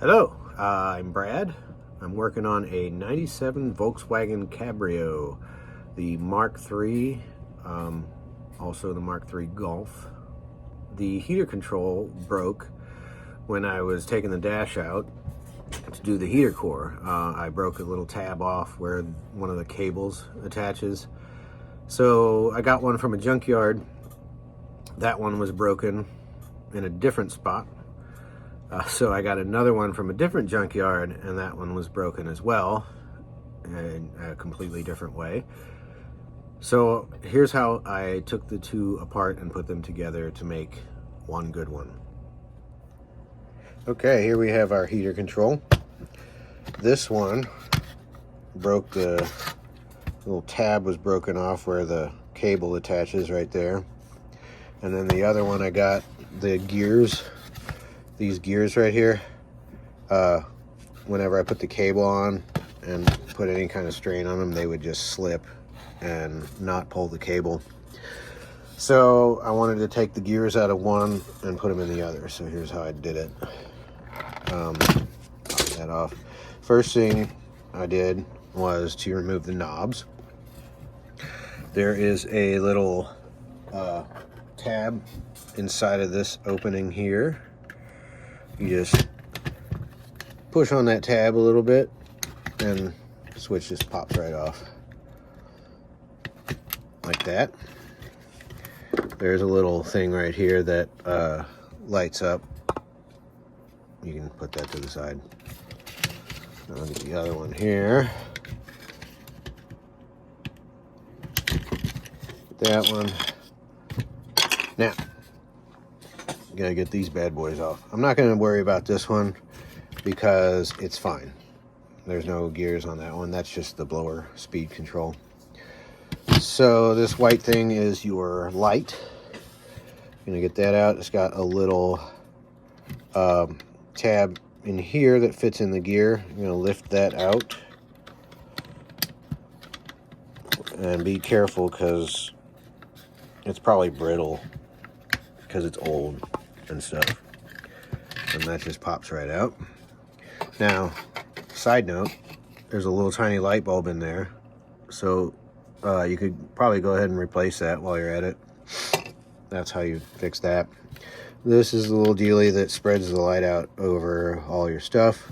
Hello, I'm Brad. I'm working on a 97 Volkswagen Cabrio, the Mark III, also the Mark III Golf. The heater control broke when I was taking the dash out to do the heater core. I broke a little tab off where one of the cables attaches. So I got one from a junkyard. That one was broken in a different spot. So I got another one from a different junkyard, and that one was broken as well in a completely different way. So here's how I took the two apart and put them together to make one good one. Okay, here we have our heater control. This one broke, the little tab was broken off where the cable attaches right there. And then the other one, I got the gears. These gears right here, whenever I put the cable on and put any kind of strain on them, they would just slip and not pull the cable. So I wanted to take the gears out of one and put them in the other. So here's how I did it. Pop that off. First thing I did was to remove the knobs. There is a little tab inside of this opening here. You just push on that tab a little bit and the switch just pops right off like that. There's a little thing right here that lights up. You can put that to the side. I'll get the other one here. That one. Now, gotta get these bad boys off. I'm not gonna worry about this one because it's fine. There's no gears on that one. That's just the blower speed control. So this white thing is your light. Gonna get that out. It's got a little tab in here that fits in the gear. I'm gonna lift that out and be careful because it's probably brittle because it's old and stuff, and that just pops right out. Now, side note, there's a little tiny light bulb in there, so you could probably go ahead and replace that while you're at it. That's how you fix that. This is the little dealie that spreads the light out over all your stuff.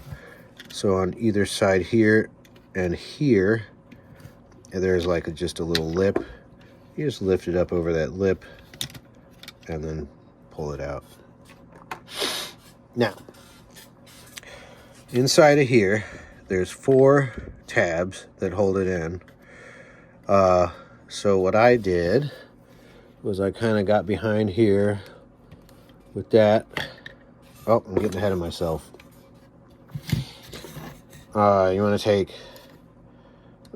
So on either side here and here, there's like just a little lip. You just lift it up over that lip and then pull it out. Now, inside of here, there's 4 tabs that hold it in. So what I did was I kind of got behind here with that. Oh, I'm getting ahead of myself. You want to take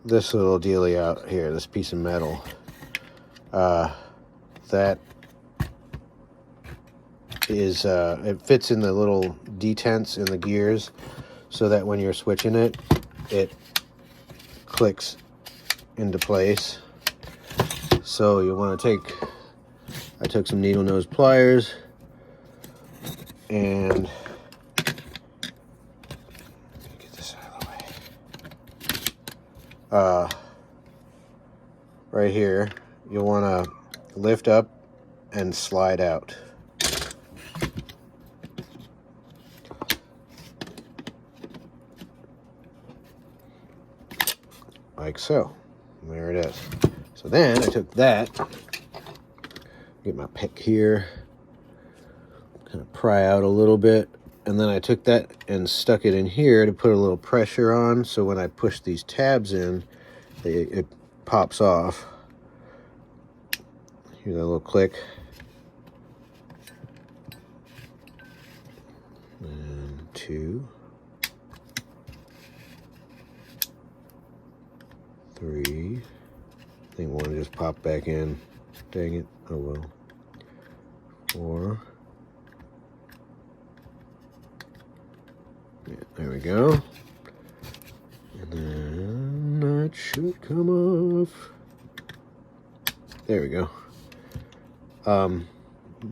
this little dealie out here, this piece of metal. That is, it fits in the little detents in the gears so that when you're switching it, it clicks into place. So you want to take, I took some needle nose pliers and get this out of the way. Right here, you'll want to lift up and slide out. Like so. There it is. So then I took that, get my pick here, kind of pry out a little bit, and then I took that and stuck it in here to put a little pressure on, so when I push these tabs in, it pops off. Hear that little click. And 2, 3. I think one just popped back in. Dang it. Oh well. 4. Yeah, there we go. And then that should come off. There we go. You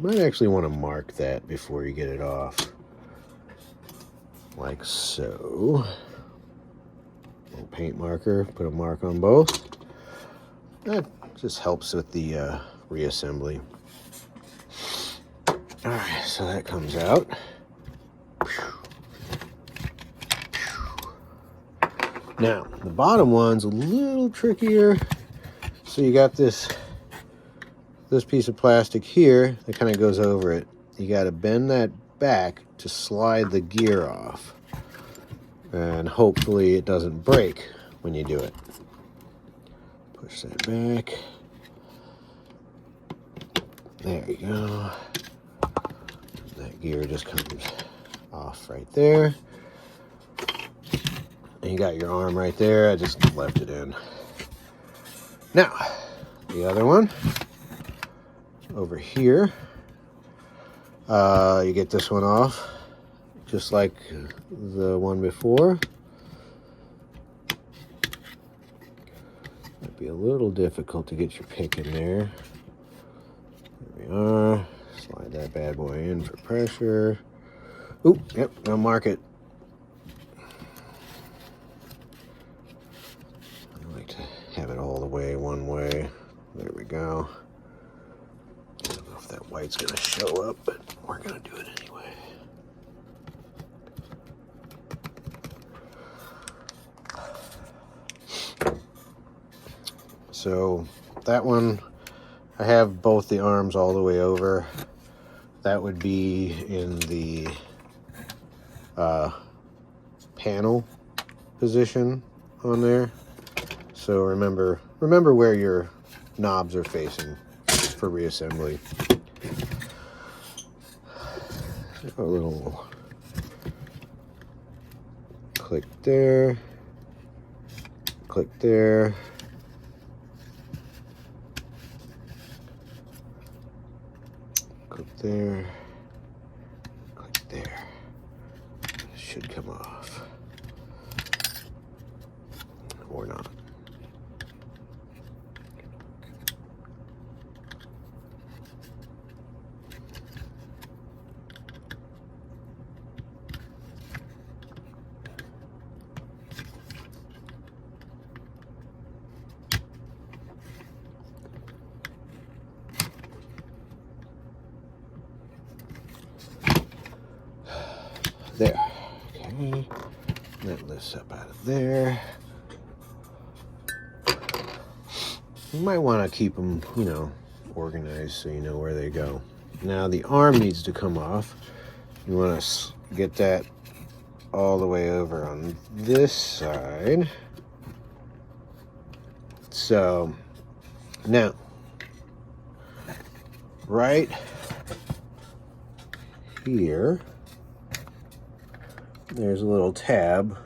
might actually want to mark that before you get it off. like so. Little paint marker, put a mark on both. That just helps with the reassembly. Alright, so that comes out. Now, the bottom one's a little trickier. So you got this piece of plastic here that kind of goes over it. You got to bend that back to slide the gear off. And hopefully it doesn't break when you do it. Push that back. There you go. That gear just comes off right there. And you got your arm right there. I just left it in. Now, the other one over here. You get this one off, just like the one before. Might be a little difficult to get your pick in there. There we are. Slide that bad boy in for pressure. Oop, yep, I'll mark it. I like to have it all the way one way. There we go. I don't know if that white's gonna show up, but we're gonna do it anyway. So that one, I have both the arms all the way over. That would be in the panel position on there. So remember where your knobs are facing for reassembly. A little click there, click there. Click there, click there. It should come off. Or not. There. Okay. That lifts up out of there. You might want to keep them, organized so you know where they go. Now the arm needs to come off. You want to get that all the way over on this side. So now, right here, there's a little tab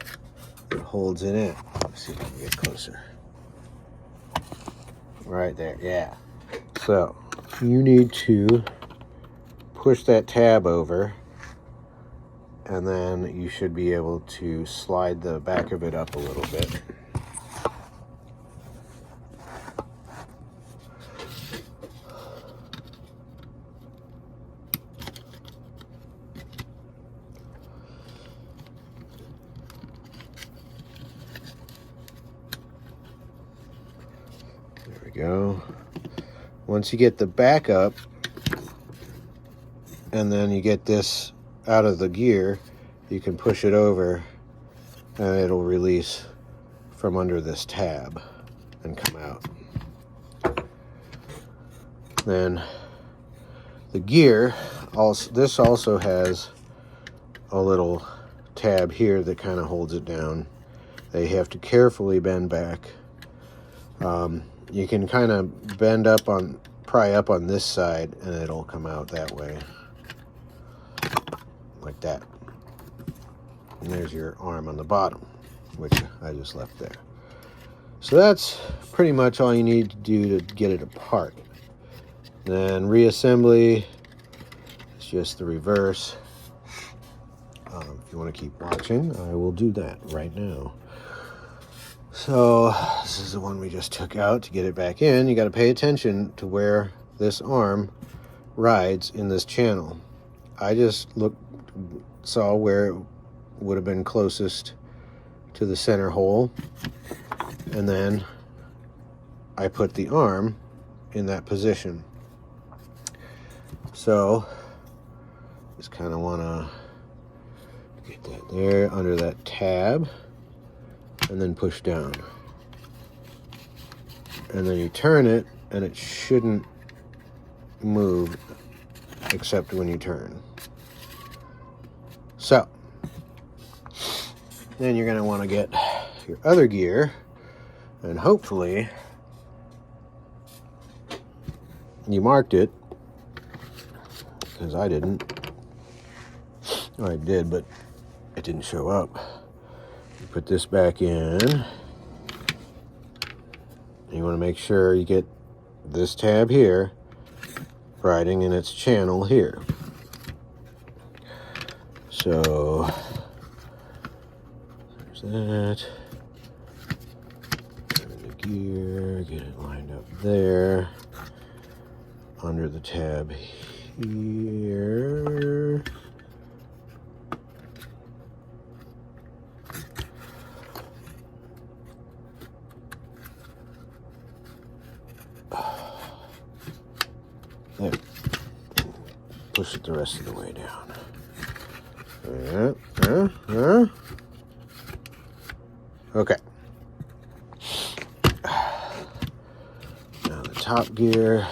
that holds it in. Let's see if I can get closer. Right there, yeah. So you need to push that tab over, and then you should be able to slide the back of it up a little bit. There we go. Once you get the back up, and then you get this out of the gear, you can push it over and it'll release from under this tab and come out. Then the gear, this also has a little tab here that kind of holds it down. They have to carefully bend back. You can kind of pry up on this side and it'll come out that way. Like that. And there's your arm on the bottom, which I just left there. So that's pretty much all you need to do to get it apart. Then reassembly, it's just the reverse. If you want to keep watching, I will do that right now. So this is the one we just took out. To get it back in, you got to pay attention to where this arm rides in this channel. I just saw where would have been closest to the center hole, and then I put the arm in that position. So just kind of want to get that there under that tab and then push down, and then you turn it and it shouldn't move except when you turn. So then you're going to want to get your other gear, and hopefully you marked it, because I didn't. Or I did, but it didn't show up. You put this back in. You want to make sure you get this tab here riding in its channel here. So there's that. Turn the gear, get it lined up there. Under the tab here. There. Push it the rest of the way down. Okay. Now the top gear.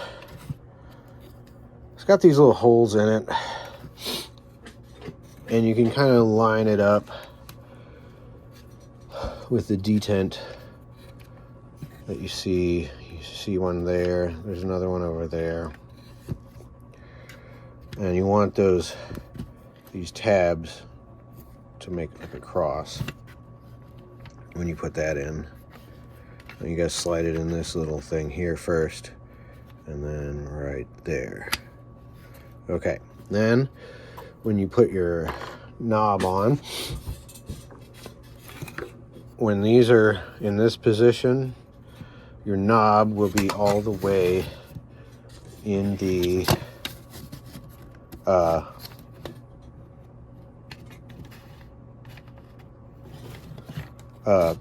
It's got these little holes in it, and you can kind of line it up with the detent that you see. You see one there. There's another one over there. And you want these tabs to make like a cross when you put that in. And you gotta slide it in this little thing here first, and then right there. Okay, then when you put your knob on, when these are in this position, your knob will be all the way in the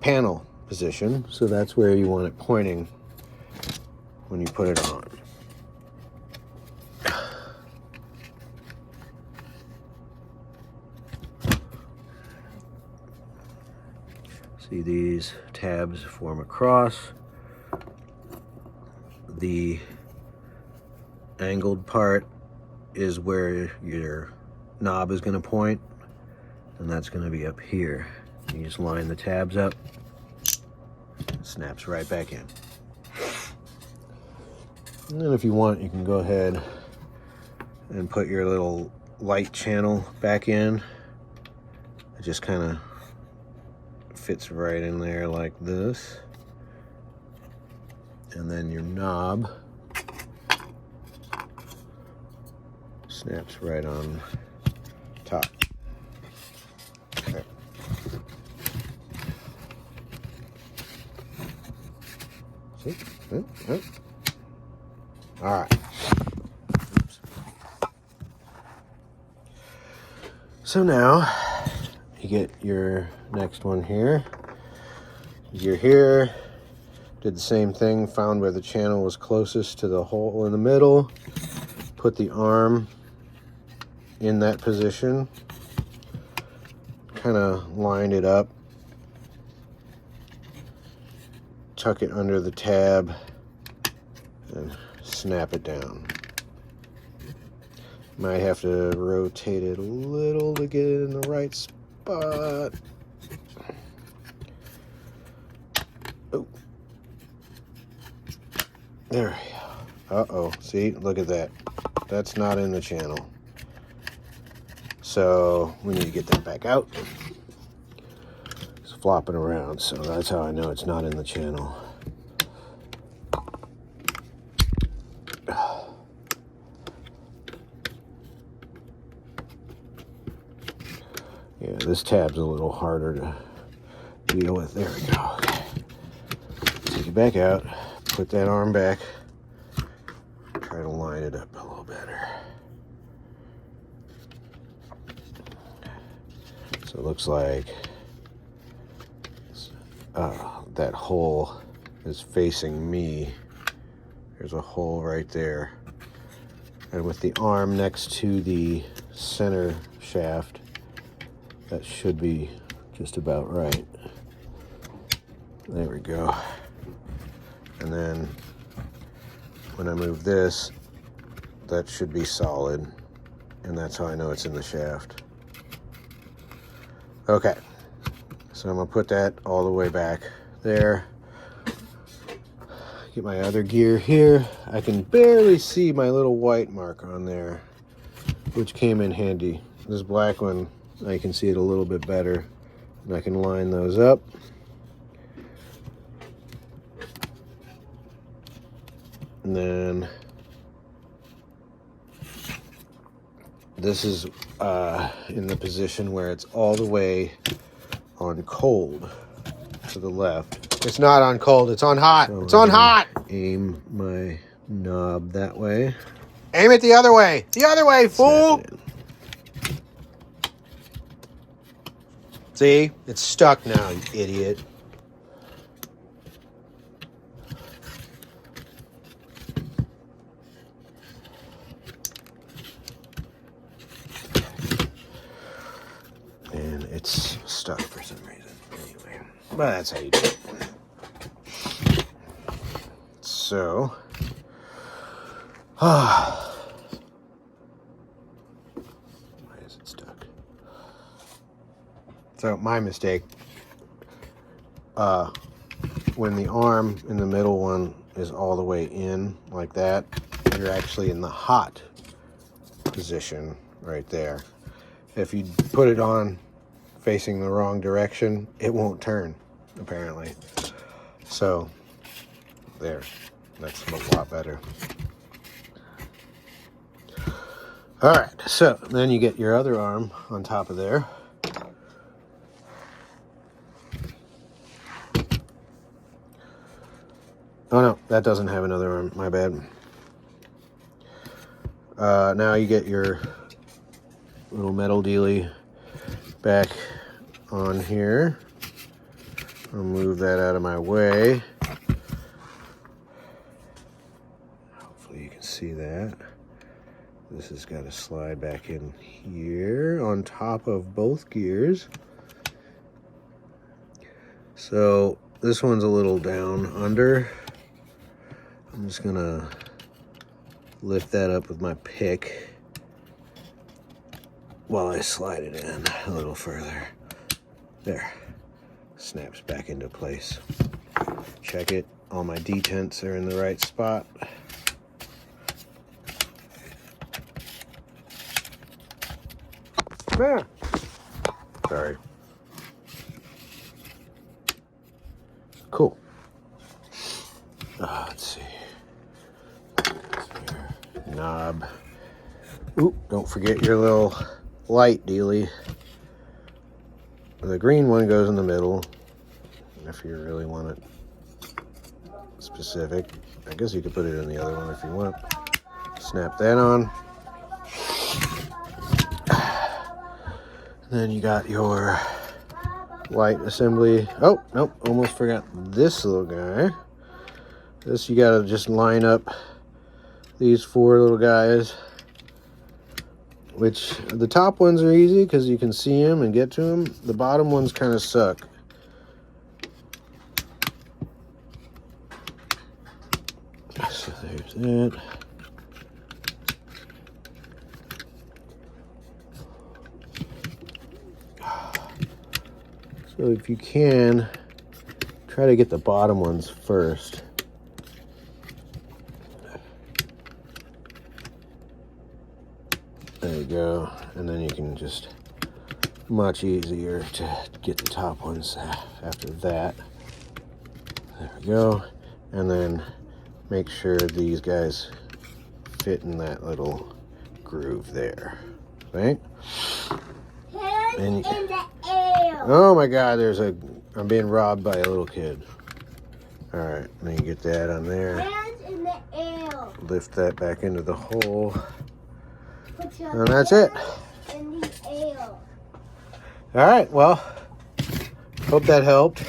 panel position, so that's where you want it pointing when you put it on. See, these tabs form a cross. The angled part is where your knob is going to point, and that's going to be up here. You just line the tabs up, it snaps right back in. And then if you want, you can go ahead and put your little light channel back in. It just kind of fits right in there like this. And then your knob snaps right on top. Okay. See? All right. Oops. So now you get your next one here. You're here. Did the same thing, found where the channel was closest to the hole in the middle, put the arm in that position, kind of lined it up, tuck it under the tab, and snap it down. Might have to rotate it a little to get it in the right spot. Oh. There we go. Uh-oh. See? Look at that. That's not in the channel. So we need to get that back out. It's flopping around, so that's how I know it's not in the channel. Yeah, this tab's a little harder to deal with. There we go. Okay. Take it back out. Put that arm back. Try to line it up a little better. So it looks like that hole is facing me. There's a hole right there. And with the arm next to the center shaft, that should be just about right. There we go. And then when I move this, that should be solid. And that's how I know it's in the shaft. Okay. So I'm gonna put that all the way back there. Get my other gear here. I can barely see my little white mark on there, which came in handy. This black one, I can see it a little bit better, and I can line those up. And then this is in the position where it's all the way on cold to the left. It's not on cold, it's on hot. So it's on hot. Aim my knob that way. Aim it the other way. The other way, fool. See? It's stuck now, you idiot. And it's stuck for some reason. Anyway, but that's how you do it. So, why is it stuck? So, my mistake. When the arm in the middle one is all the way in like that, you're actually in the hot position right there. If you put it on facing the wrong direction, it won't turn, apparently. So, there. That's a lot better. All right, so then you get your other arm on top of there. Oh no, that doesn't have another arm, my bad. Now you get your little metal dealie back on here. I'll move that out of my way. Hopefully you can see that. This has got to slide back in here on top of both gears. So this one's a little down under. I'm just gonna lift that up with my pick while I slide it in a little further. There. Snaps back into place. Check it. All my detents are in the right spot. There. Sorry. Cool. Let's see. Knob. Oop, don't forget your little light dealie. The green one goes in the middle, if you really want it specific. I guess you could put it in the other one if you want. Snap that on. Then you got your light assembly. Oh, nope, almost forgot this little guy. This you gotta just line up these four little guys, which the top ones are easy because you can see them and get to them. The bottom ones kind of suck. So there's that. So if you can, try to get the bottom ones first. There you go. And then you can just, much easier to get the top ones after that. There we go. And then make sure these guys fit in that little groove there. Right? And you can, oh my God, I'm being robbed by a little kid. All right, then you get that on there. Hands in the air. Lift that back into the hole. And that's it. In the air. All right, well, hope that helped.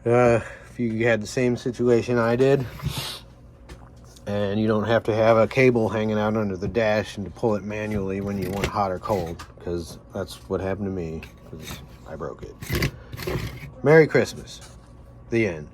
If you had the same situation I did, and you don't have to have a cable hanging out under the dash and to pull it manually when you want hot or cold, because that's what happened to me, because I broke it. Merry Christmas. The end.